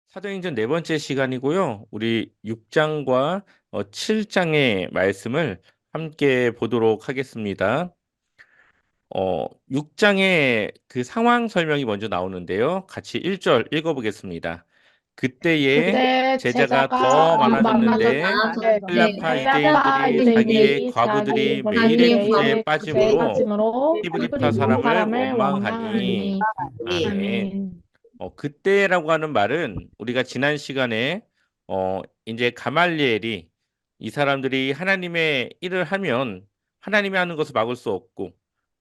사도행전 네 번째 시간이고요. 우리 6장과 7장의 말씀을 함께 보도록 하겠습니다. 6장의 그 상황 설명이 먼저 나오는데요. 같이 1절 읽어보겠습니다. 그때에 그때 제자가 제자가 더 더 많아졌는데 많아졌는데 헬라파 헬라파 유대인들이 자기의 유대인들이 자기 과부들이 매일의 구제에 매일의 구제에 빠짐으로 빠짐으로 히브리파 히브리파 사람을 사람을 원망하니. 원망하니. 아멘. 아멘. 그때라고 하는 말은 우리가 지난 시간에 이제 가말리엘이 이 사람들이 하나님의 일을 하면 하나님이 하는 것을 막을 수 없고,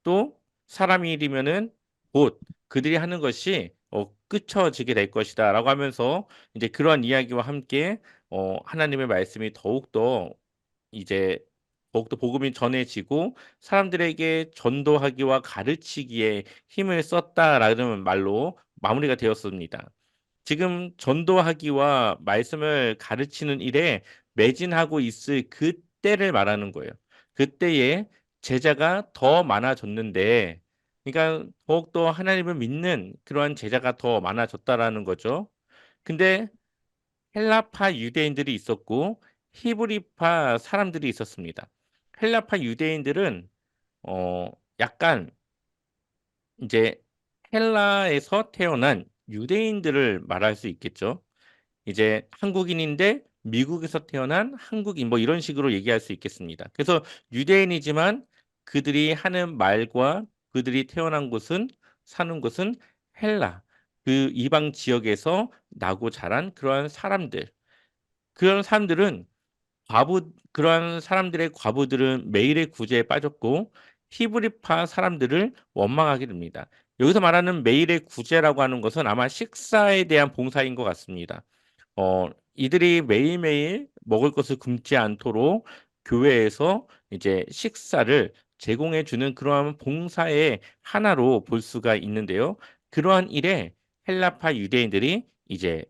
또 사람의 일이면은 곧 그들이 하는 것이 끝쳐지게 될 것이다라고 하면서 이제 그러한 이야기와 함께 하나님의 말씀이 이제 더욱더 복음이 전해지고 사람들에게 전도하기와 가르치기에 힘을 썼다라는 말로 마무리가 되었습니다. 지금 전도하기와 말씀을 가르치는 일에 매진하고 있을 그때를 말하는 거예요. 그때에 제자가 더 많아졌는데, 그러니까 더욱더 하나님을 믿는 그러한 제자가 더 많아졌다라는 거죠. 근데 헬라파 유대인들이 있었고 히브리파 사람들이 있었습니다. 헬라파 유대인들은 어 약간 이제 헬라에서 태어난 유대인들을 말할 수 있겠죠. 이제 한국인인데 미국에서 태어난 한국인 뭐 이런 식으로 얘기할 수 있겠습니다. 그래서 유대인이지만 그들이 하는 말과 그들이 태어난 곳은 사는 곳은 헬라, 그 이방 지역에서 나고 자란 그러한 사람들. 그런 사람들은 그러한 사람들의 과부들은 매일의 구제에 빠졌고 히브리파 사람들을 원망하게 됩니다. 여기서 말하는 매일의 구제라고 하는 것은 아마 식사에 대한 봉사인 것 같습니다. 이들이 매일매일 먹을 것을 굶지 않도록 교회에서 이제 식사를 제공해 주는 그러한 봉사의 하나로 볼 수가 있는데요. 그러한 일에 헬라파 유대인들이 이제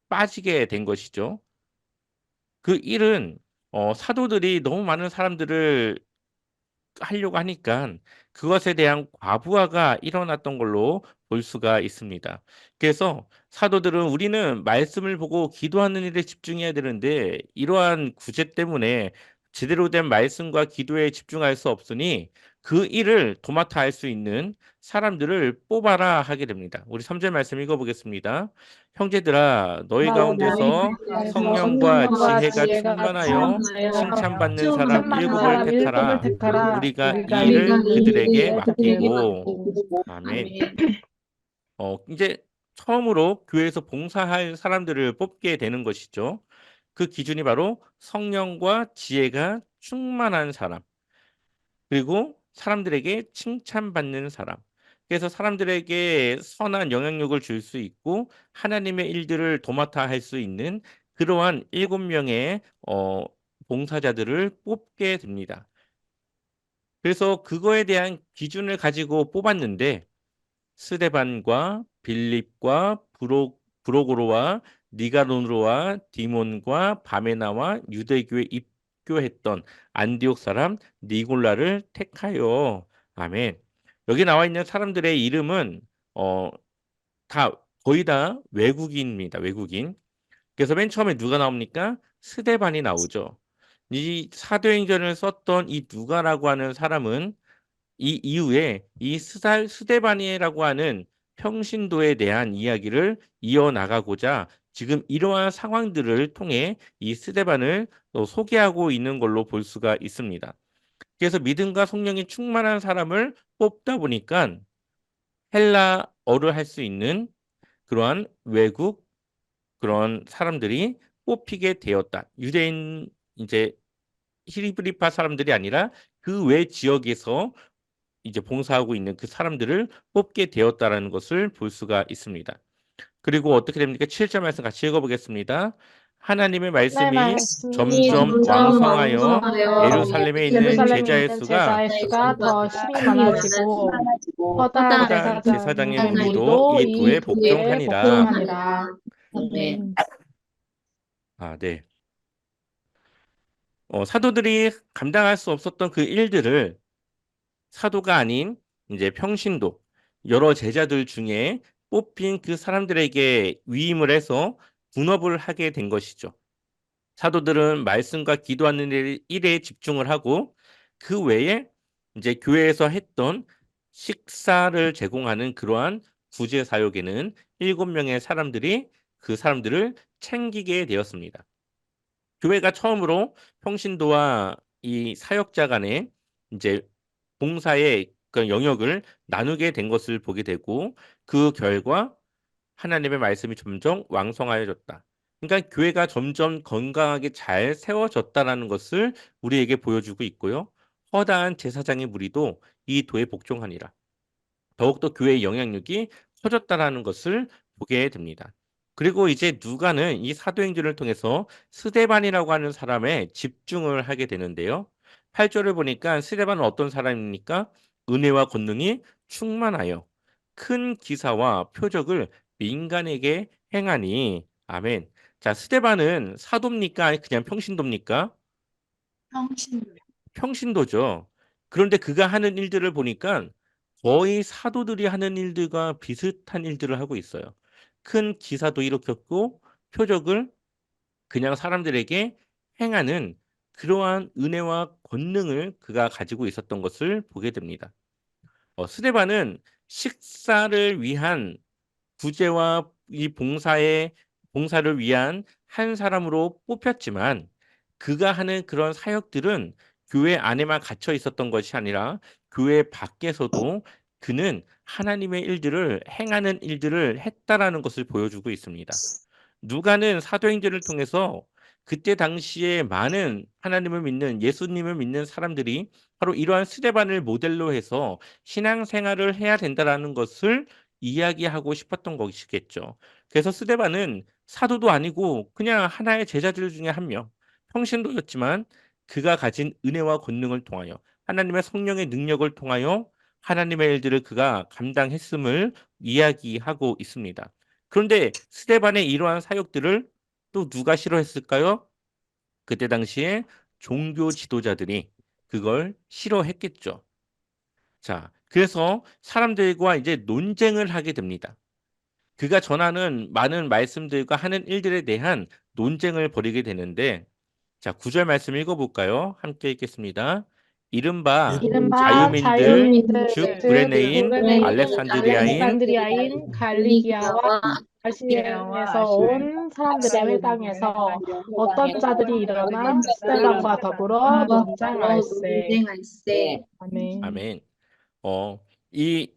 빠지게 된 것이죠. 그 일은 사도들이 너무 많은 사람들을 하려고 하니까 그것에 대한 과부하가 일어났던 걸로 볼 수가 있습니다. 그래서 사도들은 우리는 말씀을 보고 기도하는 일에 집중해야 되는데 이러한 구제 때문에 제대로 된 말씀과 기도에 집중할 수 없으니 그 일을 도맡아 할 수 있는 사람들을 뽑아라 하게 됩니다. 우리 3절 말씀 읽어보겠습니다. 형제들아 너희 너희 가운데서 가운데서 성령과 성령과 지혜가 지혜가 충만하여 충만하여 칭찬받는 사람 칭찬받는 일곱을 사람 일곱을 택하라. 택하라. 우리가 우리가 이 이 일을 그들에게 일을 그들에게 맡기고. 맡기고. 아멘. 이제 처음으로 교회에서 봉사할 사람들을 뽑게 되는 것이죠. 그 기준이 바로 성령과 지혜가 충만한 사람, 그리고 사람들에게 칭찬받는 사람. 그래서 사람들에게 선한 영향력을 줄 수 있고 하나님의 일들을 도맡아 할 수 있는 그러한 7명의 봉사자들을 뽑게 됩니다. 그래서 그거에 대한 기준을 가지고 뽑았는데 스데반과 빌립과 브로고로와 니가노르와 디몬과 바메나와 유대교에 입교했던 안디옥 사람 니골라를 택하여. 아멘. 여기 나와 있는 사람들의 이름은 어, 다 거의 다 외국인입니다. 외국인. 그래서 맨 처음에 누가 나옵니까? 스데반이 나오죠. 이 사도행전을 썼던 이 누가라고 하는 사람은 이 이후에 이 스데바니라고 하는 평신도에 대한 이야기를 이어나가고자 지금 이러한 상황들을 통해 이 스데반을 소개하고 있는 걸로 볼 수가 있습니다. 그래서 믿음과 성령이 충만한 사람을 뽑다 보니까 헬라어를 할 수 있는 그러한 외국 그런 사람들이 뽑히게 되었다. 유대인 이제 히브리파 사람들이 아니라 그 외 지역에서 이제 봉사하고 있는 그 사람들을 뽑게 되었다라는 것을 볼 수가 있습니다. 그리고 어떻게 됩니까? 7절 말씀 같이 읽어보겠습니다. 하나님의 하나님의 말씀이 말씀이 점점 점점 왕성하여 왕성하여 예루살렘에 있는 예루살렘에 제자의 있는 수가 제자의 수가 더 힘이 많아지고 허다한 허다한 제사장의 제사장의 무리도 무리도 이 이 도에 도에 복종하니라. 복종하니라. 아멘. 아, 네. 사도들이 감당할 수 없었던 그 일들을 사도가 아닌 이제 평신도 여러 제자들 중에 뽑힌 그 사람들에게 위임을 해서 분업을 하게 된 것이죠. 사도들은 말씀과 기도하는 일에 집중을 하고 그 외에 이제 교회에서 했던 식사를 제공하는 그러한 구제 사역에는 7명의 사람들이 그 사람들을 챙기게 되었습니다. 교회가 처음으로 평신도와 이 사역자 간에 이제 봉사의 그 영역을 나누게 된 것을 보게 되고 그 결과 하나님의 말씀이 점점 왕성하여졌다. 그러니까 교회가 점점 건강하게 잘 세워졌다라는 것을 우리에게 보여주고 있고요. 허다한 제사장의 무리도 이 도에 복종하니라. 더욱더 교회의 영향력이 커졌다라는 것을 보게 됩니다. 그리고 이제 누가는 이 사도행전을 통해서 스데반이라고 하는 사람에 집중을 하게 되는데요. 8절을 보니까 스데반은 어떤 사람입니까? 은혜와 권능이 충만하여 큰 기사와 표적을 민간에게 행하니 아멘. 자, 스데반은 사도입니까? 아니 그냥 평신도입니까? 평신 평신도죠. 그런데 그가 하는 일들을 보니까 거의 사도들이 하는 일들과 비슷한 일들을 하고 있어요. 큰 기사도 일으켰고 표적을 그냥 사람들에게 행하는 그러한 은혜와 권능을 그가 가지고 있었던 것을 보게 됩니다. 스데반은 식사를 위한 구제와 이 봉사를 위한 한 사람으로 뽑혔지만 그가 하는 그런 사역들은 교회 안에만 갇혀 있었던 것이 아니라 교회 밖에서도 그는 하나님의 일들을 행하는 일들을 했다라는 것을 보여주고 있습니다. 누가는 사도행전을 통해서 그때 당시에 많은 하나님을 믿는 예수님을 믿는 사람들이 바로 이러한 스데반을 모델로 해서 신앙생활을 해야 된다라는 것을 이야기하고 싶었던 것이겠죠. 그래서 스데반은 사도도 아니고 그냥 하나의 제자들 중에 한 명, 평신도였지만 그가 가진 은혜와 권능을 통하여 하나님의 성령의 능력을 통하여 하나님의 일들을 그가 감당했음을 이야기하고 있습니다. 그런데 스데반의 이러한 사역들을 또 누가 싫어했을까요? 그때 당시에 종교 지도자들이 그걸 싫어했겠죠. 자, 그래서 사람들과 이제 논쟁을 하게 됩니다. 그가 전하는 많은 말씀들과 하는 일들에 대한 논쟁을 벌이게 되는데, 자, 9절 말씀 읽어볼까요? 함께 읽겠습니다. 이른바 이른바 자유민들, 자유민들 즉 즉 구레네인, 구레네인 알렉산드리아인, 알렉산드리아인 갈리기아와 아시아에서 온 사람들의 회당에서 어떤 자들이 일어나 스데반과 더불어 논쟁할세. 아멘. 아멘. 이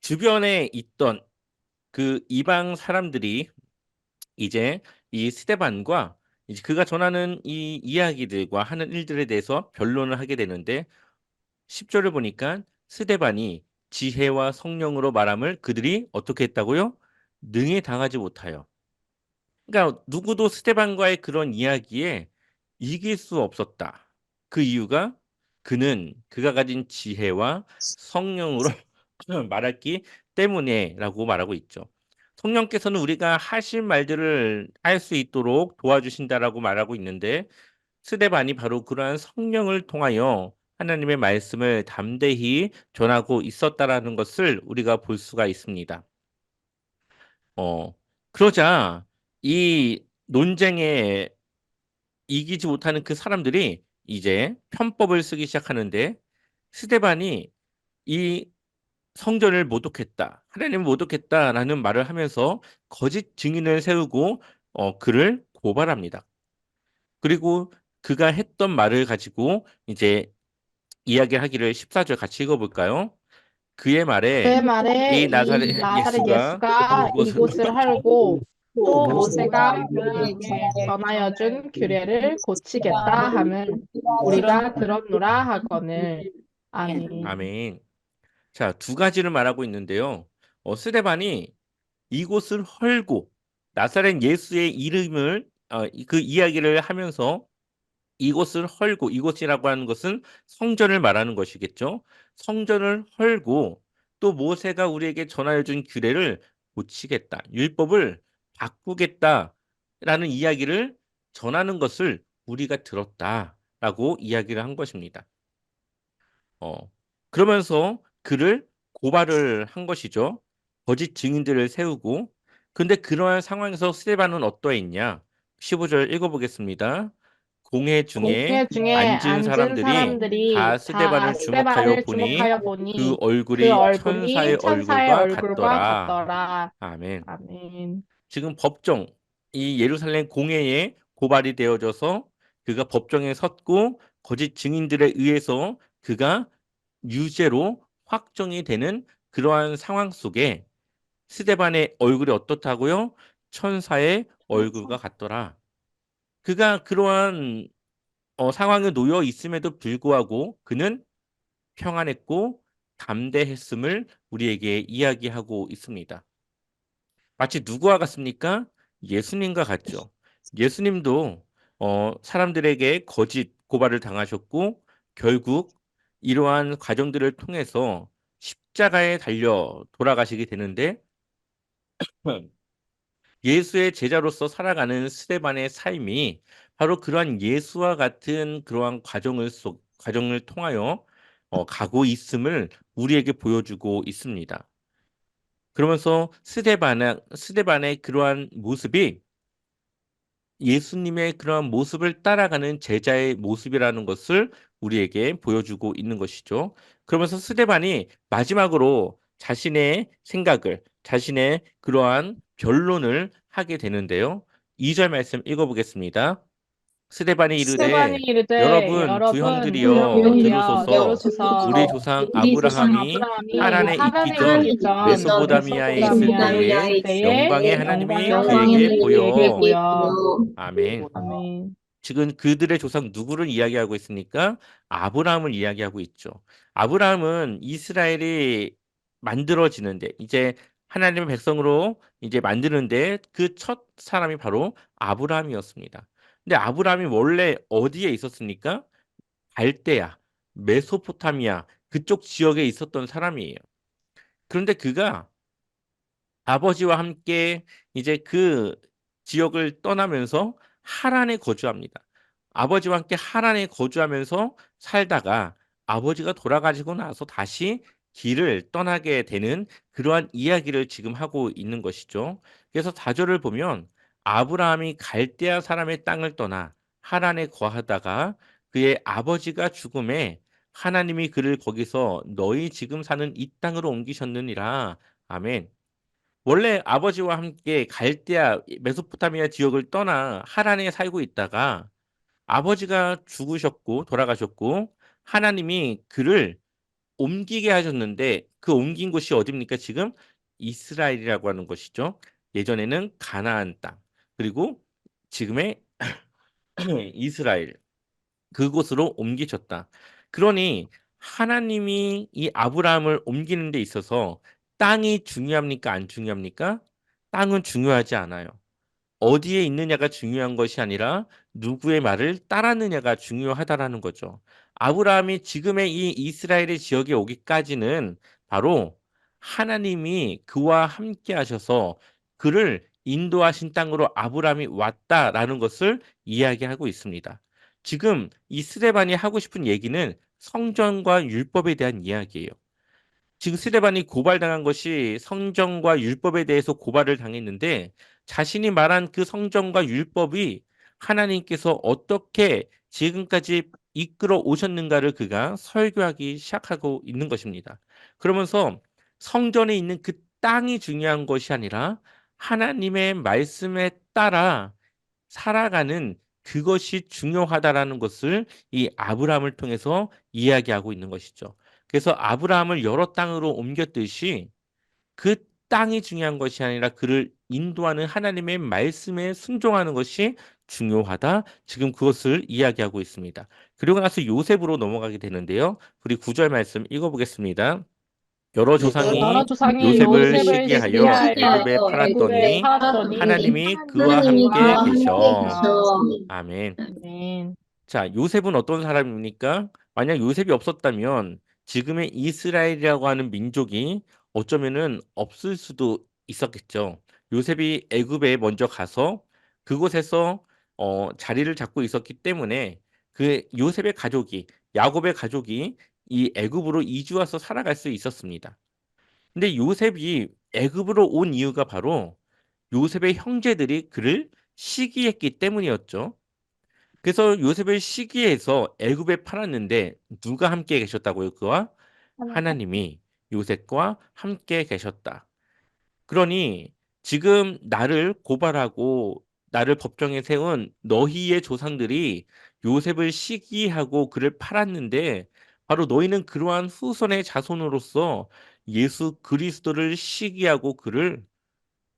주변에 있던 그 이방 사람들이 이제 이 스데반과 이제 그가 전하는 이 이야기들과 하는 일들에 대해서 변론을 하게 되는데 10절을 보니까 스데반이 지혜와 성령으로 말함을 그들이 어떻게 했다고요? 능히 당하지 못하여. 그러니까 누구도 스데반과의 그런 이야기에 이길 수 없었다. 그 이유가 그는 그가 가진 지혜와 성령으로 말했기 때문에라고 말하고 있죠. 성령께서는 우리가 하실 말들을 할 수 있도록 도와주신다라고 말하고 있는데 스데반이 바로 그러한 성령을 통하여 하나님의 말씀을 담대히 전하고 있었다라는 것을 우리가 볼 수가 있습니다. 그러자 이 논쟁에 이기지 못하는 그 사람들이 이제 편법을 쓰기 시작하는데 스데반이 이 성전을 모독했다. 하나님을 모독했다라는 말을 하면서 거짓 증인을 세우고 그를 고발합니다. 그리고 그가 했던 말을 가지고 이제 이야기하기를 14절 같이 읽어볼까요? 그의 말에 그의 말에 이 이 나사렛 나사렛 예수가 예수가 이곳으로 이곳을 할고 또 모세가 우리에게 전하여 준 규례를 고치겠다 함은 우리가 들었노라 하거늘. 아멘. 아멘. 자, 두 가지를 말하고 있는데요. 스데반이 이곳을 헐고 나사렛 예수의 이름을 그 이야기를 하면서 이곳을 헐고 이곳이라고 하는 것은 성전을 말하는 것이겠죠. 성전을 헐고 또 모세가 우리에게 전하여 준 규례를 고치겠다. 율법을 바꾸겠다라는 이야기를 전하는 것을 우리가 들었다라고 이야기를 한 것입니다. 어, 그러면서 그를 고발을 한 것이죠. 거짓 증인들을 세우고 근데 그러한 상황에서 스데반은 어떠했냐? 15절 읽어보겠습니다. 공회 중에 공회 중에 앉은 앉은 사람들이 다 사람들이 다 스데반을 주목하여 스데반을 보니 주목하여 그 보니 그 얼굴이 얼굴이 천사의 천사의 얼굴과 얼굴과 같더라. 같더라. 아멘. 아멘. 지금 법정, 이 예루살렘 공회에 고발이 되어져서 그가 법정에 섰고 거짓 증인들에 의해서 그가 유죄로 확정이 되는 그러한 상황 속에 스데반의 얼굴이 어떻다고요? 천사의 얼굴과 같더라. 그가 그러한 상황에 놓여 있음에도 불구하고 그는 평안했고 담대했음을 우리에게 이야기하고 있습니다. 마치 누구와 같습니까? 예수님과 같죠. 예수님도 사람들에게 거짓 고발을 당하셨고 결국 이러한 과정들을 통해서 십자가에 달려 돌아가시게 되는데 예수의 제자로서 살아가는 스데반의 삶이 바로 그러한 예수와 같은 그러한 과정을 통하여 가고 있음을 우리에게 보여주고 있습니다. 그러면서 스데반의 그러한 모습이 예수님의 그러한 모습을 따라가는 제자의 모습이라는 것을 우리에게 보여주고 있는 것이죠. 그러면서 스데반이 마지막으로 자신의 생각을, 자신의 그러한 변론을 하게 되는데요. 2절 말씀 읽어보겠습니다. 스데반이 스데반이 이르되 이르되 여러분 두 여러분 두 형들이여 형들이여 들으소서 우리 들으소서 조상 우리 조상 아브라함이 아브라함이 하란에 있기 하란에 전 있기 전 메소포다미아에 있을 메소포다미아에 때에 있을 때에 영광의 영광의 하나님이 그에게 하나님이 그에게 보여 보여. 아멘. 아멘. 지금 그들의 조상 누구를 이야기하고 있습니까? 아브라함을 이야기하고 있죠. 아브라함은 이스라엘이 만들어지는데 이제 하나님의 백성으로 이제 만드는데 그 첫 사람이 바로 아브라함이었습니다. 근데 아브라함이 원래 어디에 있었습니까? 갈대아, 메소포타미아 그쪽 지역에 있었던 사람이에요. 그런데 그가 아버지와 함께 이제 그 지역을 떠나면서 하란에 거주합니다. 아버지와 함께 하란에 거주하면서 살다가 아버지가 돌아가시고 나서 다시 길을 떠나게 되는 그러한 이야기를 지금 하고 있는 것이죠. 그래서 4절을 보면 아브라함이 갈대아 사람의 땅을 떠나 하란에 거하다가 그의 아버지가 죽음에 하나님이 그를 거기서 너희 지금 사는 이 땅으로 옮기셨느니라. 아멘. 원래 아버지와 함께 갈대아 메소포타미아 지역을 떠나 하란에 살고 있다가 아버지가 죽으셨고 돌아가셨고 하나님이 그를 옮기게 하셨는데 그 옮긴 곳이 어디입니까? 지금 이스라엘이라고 하는 것이죠. 예전에는 가나안 땅 그리고 지금의 이스라엘 그곳으로 옮기셨다. 그러니 하나님이 이 아브라함을 옮기는 데 있어서 땅이 중요합니까? 안 중요합니까? 땅은 중요하지 않아요. 어디에 있느냐가 중요한 것이 아니라 누구의 말을 따랐느냐가 중요하다라는 거죠. 아브라함이 지금의 이 이스라엘의 지역에 오기까지는 바로 하나님이 그와 함께 하셔서 그를 인도하신 땅으로 아브라함이 왔다라는 것을 이야기하고 있습니다. 지금 이 스데반이 하고 싶은 얘기는 성전과 율법에 대한 이야기예요. 지금 스데반이 고발당한 것이 성전과 율법에 대해서 고발을 당했는데 자신이 말한 그 성전과 율법이 하나님께서 어떻게 지금까지 이끌어 오셨는가를 그가 설교하기 시작하고 있는 것입니다. 그러면서 성전에 있는 그 땅이 중요한 것이 아니라 하나님의 말씀에 따라 살아가는 그것이 중요하다라는 것을 이 아브라함을 통해서 이야기하고 있는 것이죠. 그래서 아브라함을 여러 땅으로 옮겼듯이 그 땅이 중요한 것이 아니라 그를 인도하는 하나님의 말씀에 순종하는 것이 중요하다. 지금 그것을 이야기하고 있습니다. 그리고 나서 요셉으로 넘어가게 되는데요. 우리 9절 말씀 읽어보겠습니다. 여러 여러 조상이 조상이 요셉을 요셉을 시기하여 시기하여 애굽에 애굽에 팔았더니 팔았더니 하나님이 그와 하나님이 함께 그와 함께 계셔. 계셔. 아멘. 아멘. 자, 요셉은 어떤 사람입니까? 만약 요셉이 없었다면 지금의 이스라엘이라고 하는 민족이 어쩌면은 없을 수도 있었겠죠. 요셉이 애굽에 먼저 가서 그곳에서 자리를 잡고 있었기 때문에 그 요셉의 가족이 야곱의 가족이 이 애굽으로 이주 와서 살아갈 수 있었습니다. 근데 요셉이 애굽으로 온 이유가 바로 요셉의 형제들이 그를 시기했기 때문이었죠. 그래서 요셉을 시기해서 애굽에 팔았는데 누가 함께 계셨다고요? 그와 하나님이 요셉과 함께 계셨다. 그러니 지금 나를 고발하고 나를 법정에 세운 너희의 조상들이 요셉을 시기하고 그를 팔았는데 바로 너희는 그러한 후손의 자손으로서 예수 그리스도를 시기하고 그를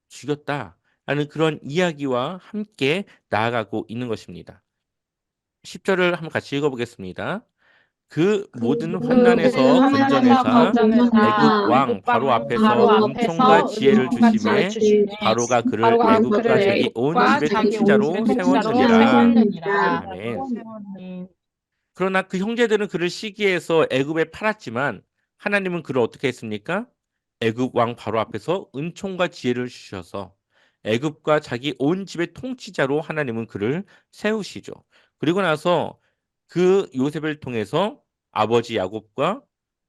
죽였다라는 그런 이야기와 함께 나아가고 있는 것입니다. 10절을 한번 같이 읽어보겠습니다. 그 모든 환난에서 건져내사 애굽 왕 바로 앞에서 은총과 지혜를 주심에 바로가 그를 애굽과 자기 온 집의 통치자로 세웠느니라. 아멘. 그러나 그 형제들은 그를 시기해서 애굽에 팔았지만 하나님은 그를 어떻게 했습니까? 애굽 왕 바로 앞에서 은총과 지혜를 주셔서 애굽과 자기 온 집의 통치자로 하나님은 그를 세우시죠. 그리고 나서 그 요셉을 통해서 아버지 야곱과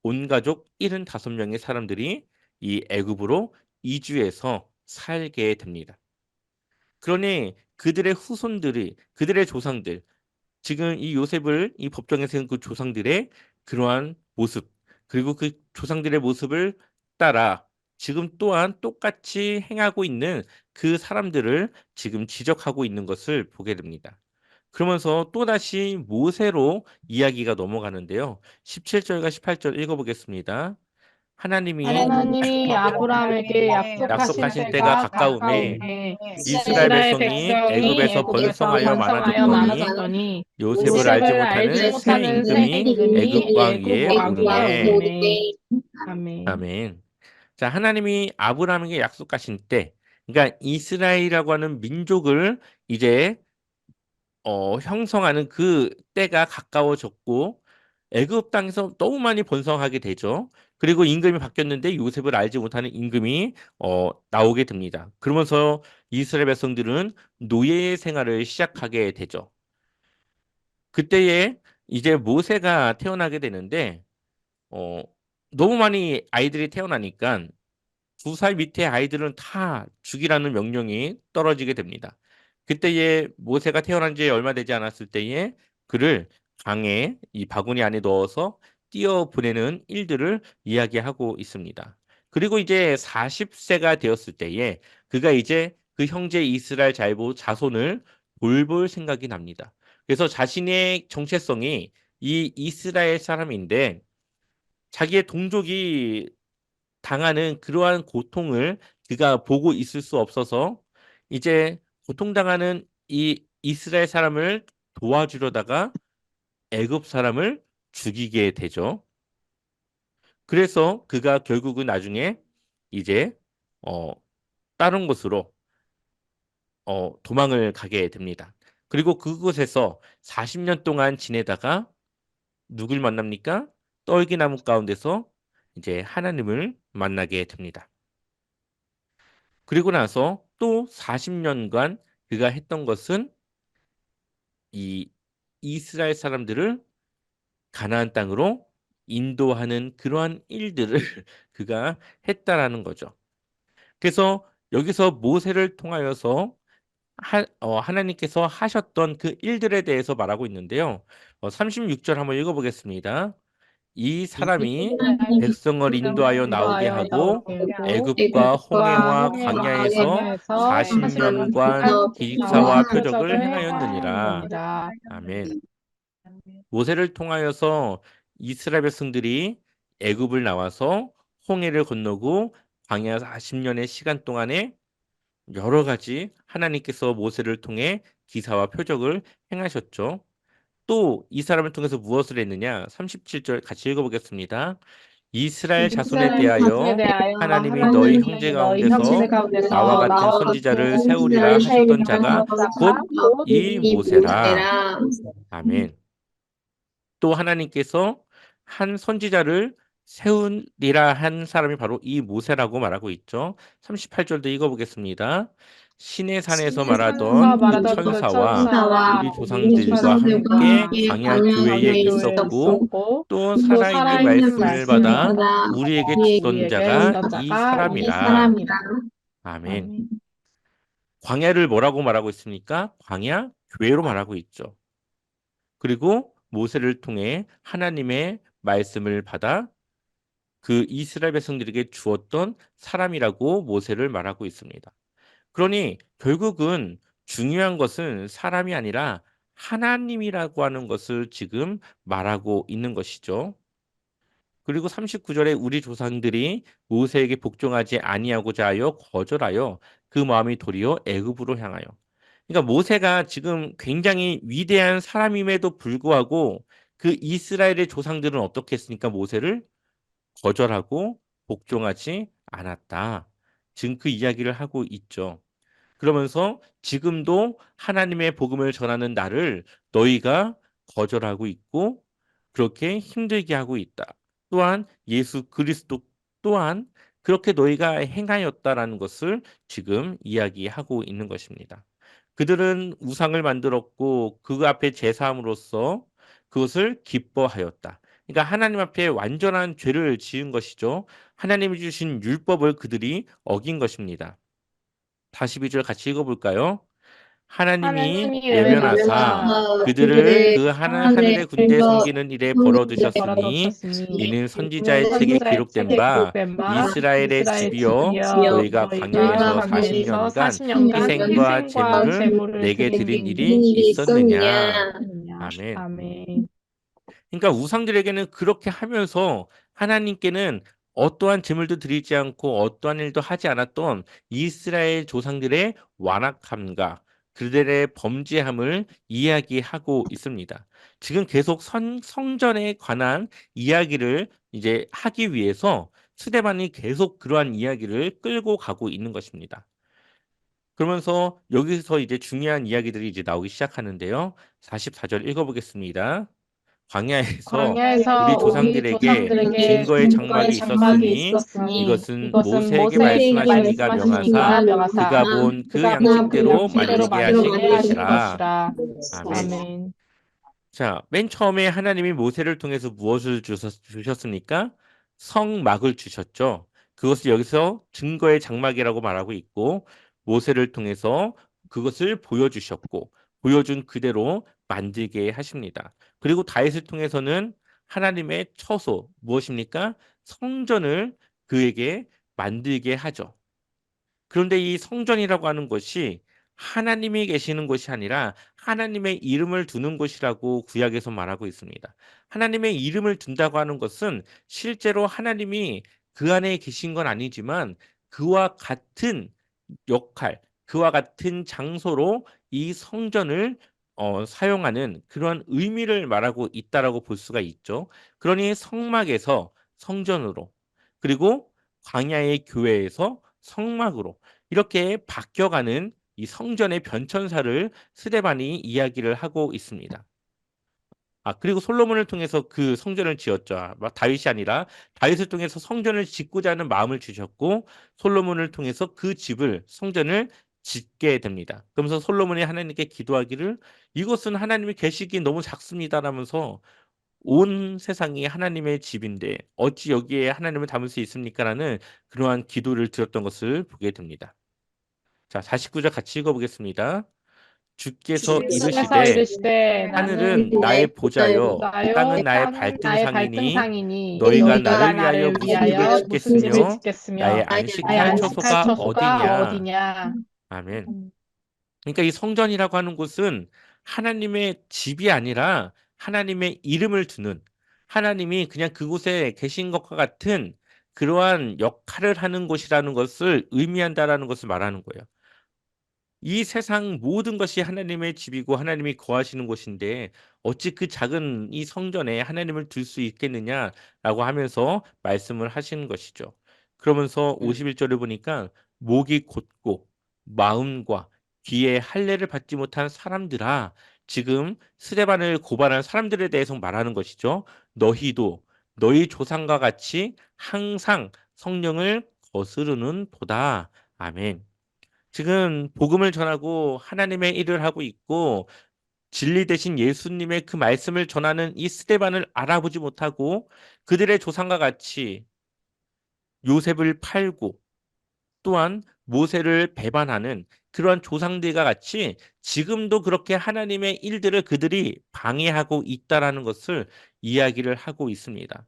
온 가족 75명의 사람들이 이 애굽으로 이주해서 살게 됩니다. 그러니 그들의 후손들이 그들의 조상들 지금 이 요셉을 이 법정에 세운 그 조상들의 그러한 모습, 그리고 그 조상들의 모습을 따라 지금 또한 똑같이 행하고 있는 그 사람들을 지금 지적하고 있는 것을 보게 됩니다. 그러면서 또다시 모세로 이야기가 넘어가는데요. 17절과 18절 읽어보겠습니다. 하나님이 하나님이 아브라함에게 약속하신 약속하신 때가 때가 가까움에 가까움에 이스라엘 이스라엘 백성이 백성이 애굽에서 애굽에서 번성하여 번성하여 많아졌더니 많아졌더니 요셉을 알지 요셉을 알지 못하는 새 못하는 새 임금이 임금이 애굽 왕 애굽 위에 왕 위에 오르매. 오르매. 아멘. 아멘. 자, 하나님이 아브라함에게 약속하신 때, 그러니까 이스라엘이라고 하는 민족을 이제 형성하는 그 때가 가까워졌고 애굽 땅에서 너무 많이 번성하게 되죠. 그리고 임금이 바뀌었는데 요셉을 알지 못하는 임금이 나오게 됩니다. 그러면서 이스라엘 백성들은 노예 생활을 시작하게 되죠. 그때에 이제 모세가 태어나게 되는데 어, 너무 많이 아이들이 태어나니까 2살 밑에 아이들은 다 죽이라는 명령이 떨어지게 됩니다. 그때에 모세가 태어난 지 얼마 되지 않았을 때에 그를 강에 이 바구니 안에 넣어서 띄어 보내는 일들을 이야기하고 있습니다. 그리고 이제 40세가 되었을 때에 그가 이제 그 형제 이스라엘 자손을 돌볼 생각이 납니다. 그래서 자신의 정체성이 이 이스라엘 사람인데 자기의 동족이 당하는 그러한 고통을 그가 보고 있을 수 없어서 이제 고통당하는 이 이스라엘 사람을 도와주려다가 애굽 사람을 죽이게 되죠. 그래서 그가 결국은 나중에 이제 어, 다른 곳으로 도망을 가게 됩니다. 그리고 그곳에서 40년 동안 지내다가 누굴 만납니까? 떨기나무 가운데서 이제 하나님을 만나게 됩니다. 그리고 나서 또 40년간 그가 했던 것은 이 이스라엘 사람들을 가나안 땅으로 인도하는 그러한 일들을 그가 했다라는 거죠. 그래서 여기서 모세를 통하여서 하나님께서 하셨던 그 일들에 대해서 말하고 있는데요. 36절 한번 읽어보겠습니다. 이 사람이 백성을 인도하여 나오게 하고 애굽과 홍해와 광야에서 광야에서 40년간 40년간 기사와 표적을 표적을 행하였느니라. 행하였느니라. 아멘. 모세를 통하여서 이스라엘 백성들이 애굽을 나와서 홍해를 건너고 광야 40년의 시간 동안에 여러 가지 하나님께서 모세를 통해 기사와 표적을 행하셨죠. 또 이 사람을 통해서 무엇을 했느냐? 37절 같이 읽어보겠습니다. 이스라엘 자손에 이스라엘 자손에 대하여 대하여 하나님이 너희 하나님이 형제 너희 형제 가운데서 가운데서 나와 같은 나와 선지자를 같은 세우리라 선지자를 하셨던 세우리라 자가 하셨던 곧 자가 곧 이 이 모세라. 모세라. 아멘. 또 하나님께서 한 선지자를 세우리라 한 사람이 바로 이 모세라고 말하고 있죠. 38절도 읽어보겠습니다. 신의 산에서 아까 말하던 그 말하던 그 천사와 천사와 우리 우리 조상들과 조상들과 함께 함께 광야 광야 교회에 교회에 있었고 있었고 또 또 살아있는 살아있는 말씀을 말씀을 받아 받아 우리에게 주던 우리에게 자가 주던 이 자가 이 사람이라. 사람이라. 아멘. 아멘. 광야를 뭐라고 말하고 있습니까? 광야 교회로 말하고 있죠. 그리고 모세를 통해 하나님의 말씀을 받아 그 이스라엘 백성들에게 주었던 사람이라고 모세를 말하고 있습니다. 그러니 결국은 중요한 것은 사람이 아니라 하나님이라고 하는 것을 지금 말하고 있는 것이죠. 그리고 39절에 우리 조상들이 모세에게 복종하지 아니하고자 하여 거절하여 그 마음이 도리어 애굽으로 향하여. 그러니까 모세가 지금 굉장히 위대한 사람임에도 불구하고 그 이스라엘의 조상들은 어떻게 했습니까? 모세를 거절하고 복종하지 않았다. 지금 그 이야기를 하고 있죠. 그러면서 지금도 하나님의 복음을 전하는 나를 너희가 거절하고 있고 그렇게 힘들게 하고 있다. 또한 예수 그리스도 또한 그렇게 너희가 행하였다라는 것을 지금 이야기하고 있는 것입니다. 그들은 우상을 만들었고 그 앞에 제사함으로써 그것을 기뻐하였다. 그러니까 하나님 앞에 완전한 죄를 지은 것이죠. 하나님이 주신 율법을 그들이 어긴 것입니다. 42절 같이 읽어볼까요? 하나님이 하나님이 외면하사 외면하사 그들을 그들의 그 하늘의 하늘의 군대 섬기는 일에 벌어두셨으니 벌어두셨으니 이는 이는 선지자의 책에 선지자의 기록된 책에 바 기록된 바 이스라엘의 이스라엘 집이여 집이여 너희가 너희가 광야에서 광야에서 40년간 40년간 희생과 희생과 제물을 제물을 내게 드린 드린 일이 일이 있었느냐. 있었느냐. 아멘. 아멘. 그러니까 우상들에게는 그렇게 하면서 하나님께는 어떠한 제물도 드리지 않고 어떠한 일도 하지 않았던 이스라엘 조상들의 완악함과 그들의 범죄함을 이야기하고 있습니다. 지금 계속 성전에 관한 이야기를 이제 하기 위해서 스데반이 계속 그러한 이야기를 끌고 가고 있는 것입니다. 그러면서 여기서 이제 중요한 이야기들이 이제 나오기 시작하는데요. 44절 읽어보겠습니다. 광야에서 우리 광야에서 우리 조상들에게 조상들에게 증거의 증거의 장막이 장막이 있었으니 있었으니 이것은 이것은 모세에게 모세에게 말씀하신 이가 말씀하신 이가 명하사 명하사 그가 본 그 그가 본 그 양식대로 양식대로 만들게 하신 만들게 하신 것이라. 것이라. 아멘. 아멘. 자, 맨 처음에 하나님이 모세를 통해서 무엇을 주셨습니까? 성막을 주셨죠. 그것을 여기서 증거의 장막이라고 말하고 있고 모세를 통해서 그것을 보여주셨고 보여준 그대로 만들게 하십니다. 그리고 다윗을 통해서는 하나님의 처소 무엇입니까? 성전을 그에게 만들게 하죠. 그런데 이 성전이라고 하는 것이 하나님이 계시는 곳이 아니라 하나님의 이름을 두는 곳이라고 구약에서 말하고 있습니다. 하나님의 이름을 둔다고 하는 것은 실제로 하나님이 그 안에 계신 건 아니지만 그와 같은 역할, 그와 같은 장소로 이 성전을 사용하는 그런 의미를 말하고 있다라고 볼 수가 있죠. 그러니 성막에서 성전으로 그리고 광야의 교회에서 성막으로 이렇게 바뀌어가는 이 성전의 변천사를 스데반이 이야기를 하고 있습니다. 그리고 솔로몬을 통해서 그 성전을 지었죠. 다윗이 아니라 다윗을 통해서 성전을 짓고자 하는 마음을 주셨고 솔로몬을 통해서 그 집을 성전을 짓게 됩니다. 그러면서 솔로몬이 하나님께 기도하기를 이것은 하나님이 계시기 너무 작습니다라면서 온 세상이 하나님의 집인데 어찌 여기에 하나님을 담을 수 있습니까라는 그러한 기도를 드렸던 것을 보게 됩니다. 자, 49절 같이 읽어보겠습니다. 주께서 주께서 이르시되 이르시되 하늘은 나는 나의 보좌요 땅은 나요 나의 땅은 나의 발등상이니 발등상이니 너희가 너희가 나를 위하여 나를 무슨 집을 위하여 무슨 집을 짓겠으며 나의 짓겠으며 나의 안식할 안식할 처소가 처소가 어디냐. 어디냐. 아멘. 그러니까 이 성전이라고 하는 곳은 하나님의 집이 아니라 하나님의 이름을 두는 하나님이 그냥 그곳에 계신 것과 같은 그러한 역할을 하는 곳이라는 것을 의미한다라는 것을 말하는 거예요. 이 세상 모든 것이 하나님의 집이고 하나님이 거하시는 곳인데 어찌 그 작은 이 성전에 하나님을 둘 수 있겠느냐라고 하면서 말씀을 하시는 것이죠. 그러면서 51절을 보니까 목이 곧고 마음과 귀에 할례를 받지 못한 사람들아 지금 스데반을 고발한 사람들에 대해서 말하는 것이죠. 너희도 너희 조상과 같이 항상 성령을 거스르는 도다. 아멘. 지금 복음을 전하고 하나님의 일을 하고 있고 진리 대신 예수님의 그 말씀을 전하는 이 스데반을 알아보지 못하고 그들의 조상과 같이 요셉을 팔고 또한 모세를 배반하는 그러한 조상들과 같이 지금도 그렇게 하나님의 일들을 그들이 방해하고 있다라는 것을 이야기를 하고 있습니다.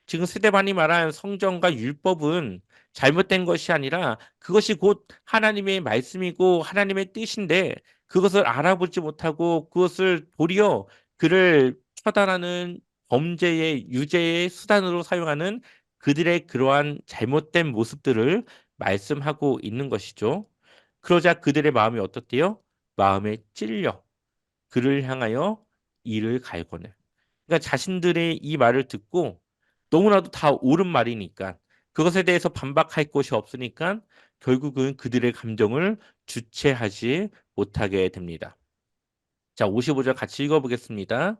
지금 스데반이 말한 성경과 율법은 잘못된 것이 아니라 그것이 곧 하나님의 말씀이고 하나님의 뜻인데 그것을 알아보지 못하고 그것을 도리어 그를 처단하는 범죄의 유죄의 수단으로 사용하는 그들의 그러한 잘못된 모습들을 말씀하고 있는 것이죠. 그러자 그들의 마음이 어떻대요? 마음에 찔려 그를 향하여 이를 갈거늘. 그러니까 자신들의 이 말을 듣고 너무나도 다 옳은 말이니까 그것에 대해서 반박할 곳이 없으니까 결국은 그들의 감정을 주체하지 못하게 됩니다. 자, 55절 같이 읽어보겠습니다.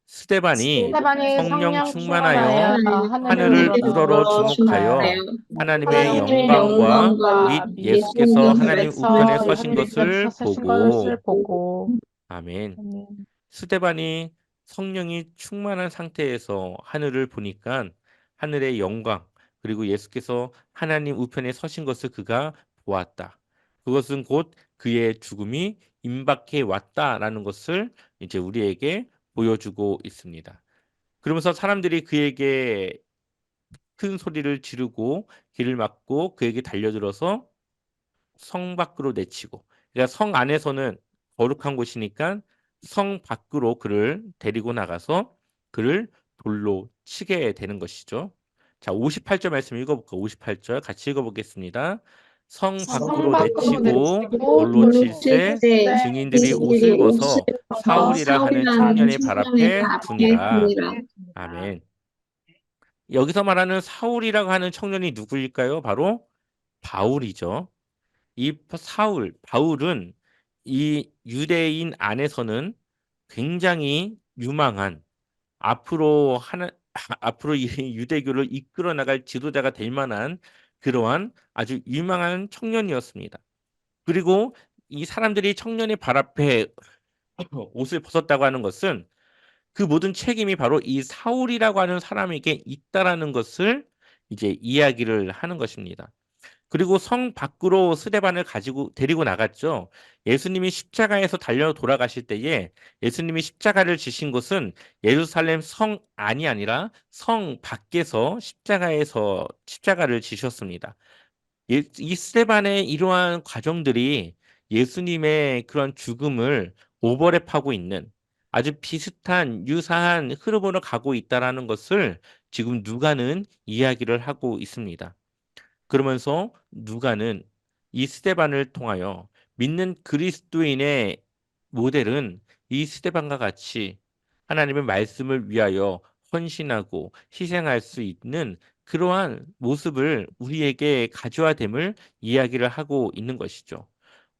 스데반이 스데반이 성령 성령 충만하여 충만하여 하늘을 하늘을 우러러 우러러 주목하여 주목하여 하나님의 하나님의 영광과 영광과 및 및 예수께서 하나님 우편에 예수께서 서신 하나님 것을 서신 것을 보고 보고 아멘. 아멘. 스데반이 성령이 충만한 상태에서 하늘을 보니까 하늘의 영광 그리고 예수께서 하나님 우편에 서신 것을 그가 보았다. 그것은 곧 그의 죽음이 임박해 왔다라는 것을 이제 우리에게 보여주고 있습니다. 그러면서 사람들이 그에게 큰 소리를 지르고 길을 막고 그에게 달려들어서 성 밖으로 내치고 그러니까 성 안에서는 거룩한 곳이니까 성 밖으로 그를 데리고 나가서 그를 돌로 치게 되는 것이죠. 자, 58절 말씀 읽어볼까요? 58절 같이 읽어보겠습니다. 성 성 밖으로 밖으로 내치고 내치고 돌로 돌로 칠새 칠때 증인들이 옷을 벗어 벗어 사울이라 하는 하는 청년의 발 앞에 두니라. 아멘. 여기서 말하는 사울이라고 하는 청년이 누구일까요? 바로 바울이죠. 이 바울은 이 유대인 안에서는 굉장히 유망한 앞으로 앞으로 이 유대교를 이끌어 나갈 지도자가 될 만한 그러한 아주 유망한 청년이었습니다. 그리고 이 사람들이 청년의 발 앞에 옷을 벗었다고 하는 것은 그 모든 책임이 바로 이 사울이라고 하는 사람에게 있다라는 것을 이제 이야기를 하는 것입니다. 그리고 성 밖으로 스데반을 가지고 데리고 나갔죠. 예수님이 십자가에서 달려 돌아가실 때에 예수님이 십자가를 지신 곳은 예루살렘 성 안이 아니라 성 밖에서 십자가에서 십자가를 지셨습니다. 이 스데반의 이러한 과정들이 예수님의 그런 죽음을 오버랩하고 있는 아주 비슷한 유사한 흐름으로 가고 있다라는 것을 지금 누가는 이야기를 하고 있습니다. 그러면서 누가는 이 스데반을 통하여 믿는 그리스도인의 모델은 이 스데반과 같이 하나님의 말씀을 위하여 헌신하고 희생할 수 있는 그러한 모습을 우리에게 가져야 됨을 이야기를 하고 있는 것이죠.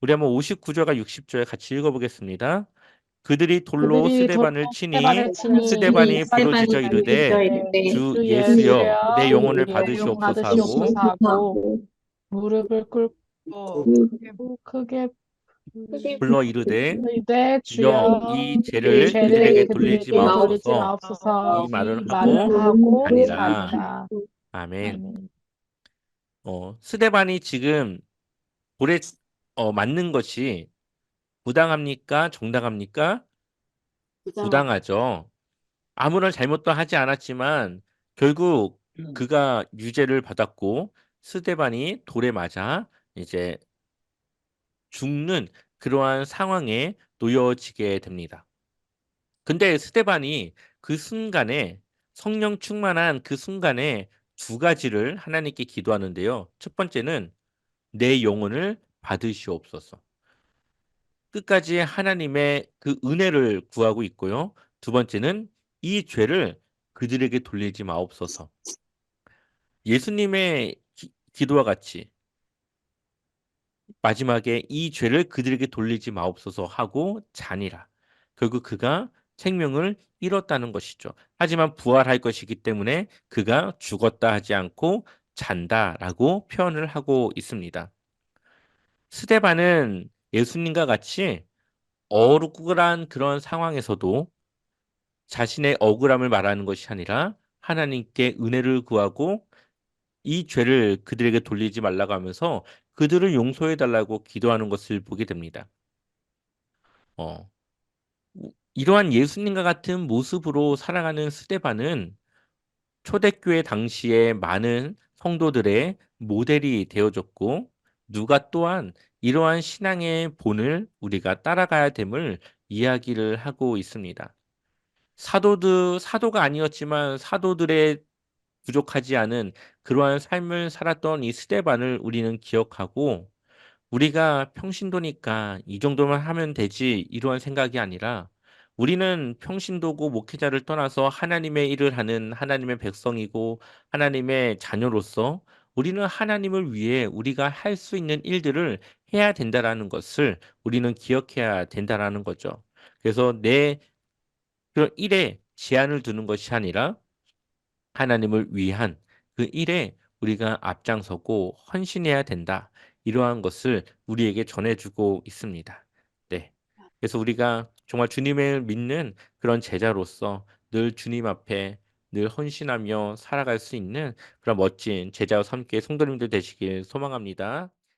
우리 한번 59절과 60절 같이 읽어보겠습니다. 그들이 돌로 그들이 돌로 스데반을 치니 스데반을 치니 스데반이 부르짖어 이르되 주 주 예수여 내 예수여 영혼을 영 받으시옵소서 하고 받으시옵소서 하고 무릎을 꿇고 크게 불러 이르되 이르되 여 주여 이 이 죄를 죄를 그들에게 돌리지 그들에게 돌리지 마옵소서 마옵소서 이 말을 이 말을 하고 하고 아니라 자니라. 아멘. 아멘. 스데반이 지금 돌에 맞는 것이 부당합니까? 정당합니까? 부당하죠. 아무런 잘못도 하지 않았지만 결국 그가 유죄를 받았고 스데반이 돌에 맞아 이제 죽는 그러한 상황에 놓여지게 됩니다. 근데 스데반이 그 순간에 성령 충만한 그 순간에 두 가지를 하나님께 기도하는데요. 첫 번째는 내 영혼을 받으시옵소서. 끝까지 하나님의 그 은혜를 구하고 있고요. 두 번째는 이 죄를 그들에게 돌리지 마옵소서. 예수님의 기도와 같이 마지막에 이 죄를 그들에게 돌리지 마옵소서 하고 자니라. 결국 그가 생명을 잃었다는 것이죠. 하지만 부활할 것이기 때문에 그가 죽었다 하지 않고 잔다라고 표현을 하고 있습니다. 스데반은 예수님과 같이 억울한 그런 상황에서도 자신의 억울함을 말하는 것이 아니라 하나님께 은혜를 구하고 이 죄를 그들에게 돌리지 말라고 하면서 그들을 용서해 달라고 기도하는 것을 보게 됩니다. 어, 이러한 예수님과 같은 모습으로 살아가는 스데반은 초대교회 당시에 많은 성도들의 모델이 되어줬고 누가 또한 이러한 신앙의 본을 우리가 따라가야 됨을 이야기를 하고 있습니다. 사도가 아니었지만 사도들의 부족하지 않은 그러한 삶을 살았던 이 스데반을 우리는 기억하고 우리가 평신도니까 이 정도만 하면 되지 이러한 생각이 아니라 우리는 평신도고 목회자를 떠나서 하나님의 일을 하는 하나님의 백성이고 하나님의 자녀로서 우리는 하나님을 위해 우리가 할 수 있는 일들을 해야 된다라는 것을 우리는 기억해야 된다라는 거죠. 그래서 내 그런 일에 제한을 두는 것이 아니라 하나님을 위한 그 일에 우리가 앞장서고 헌신해야 된다. 이러한 것을 우리에게 전해주고 있습니다. 네. 그래서 우리가 정말 주님을 믿는 그런 제자로서 늘 주님 앞에 늘 헌신하며 살아갈 수 있는 그런 멋진 제자와 함께 성도님들 되시길 소망합니다.